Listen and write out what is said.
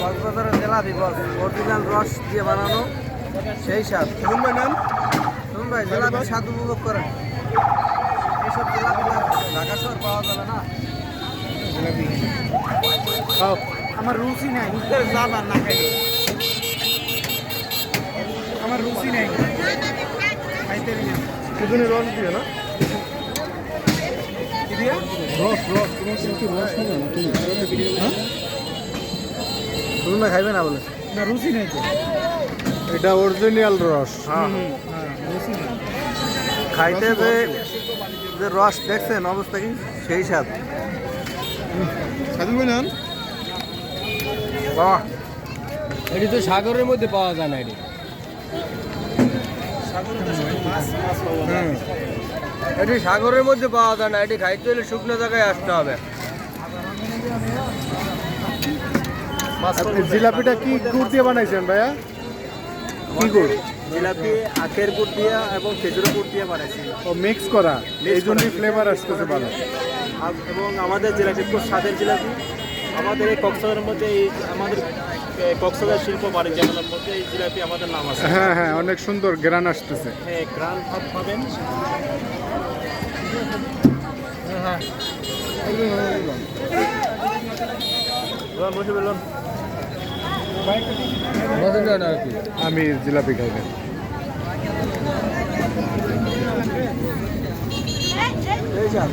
কক্সবাজারের জেলাপি বস অরিজিনাল রস দিয়ে বানানো সেই স্বাদ। শুনুন ভাই নাম শুনুন ভাই, জেলাপির স্বাদ উপভোগ করেন। এইসব জেলাপি ঢাকা শহর পাওয়া যাবে না। জিলাপি খাও। আমার রুচি নাই, যাবার না খাই, আমার রুচি নাই খাইতে নিয়ে। দুজনে রস দিয়ে না কি দিয়ে? রস রস তোমার কিন্তু রস হবে না তুমি হ্যাঁ শুনুন ভাই, খাইবে না বলে না রুচি নাই তো, এটা অরিজিনাল রস। হ্যাঁ রুচি নেই। খাইতে যে যে রস দেখছেন অবস্থা কি সেই স্বাদ। সাধু ভাই নাম বাহ, এটি তো সাগরের মধ্যে পাওয়া যায় না এটি। এটি সাগরের মধ্যে পাওয়া যায় না, এটি খাইতে হলে শুকনো জায়গায় আসতে হবে। আপনি জিলাপিটা কি গুড় দিয়ে বানাইছেন ভাইয়া? কি গুড়? জিলাপি আখের গুড় দিয়া এবং খেজুরের গুড় দিয়ে বানাইছি। ও মিক্স করা, এই জন্যই ফ্লেভার আসতেছে ভালো। এবং আমাদের জিলাপি খুব স্বাদের জিলাপি। আমাদের এই কক্সবাজারের মধ্যে আমাদের কক্সবাজার শিল্প বাণিজ্যের মধ্যে এই জিলাপি আমাদের নাম আছে। হ্যাঁ হ্যাঁ, অনেক সুন্দর গ্রান আসতেছে। হ্যাঁ, গ্রান ভাব পাবেন। বসে বলুন। আমি জিলাপি খাইবেন। এই স্বাদ।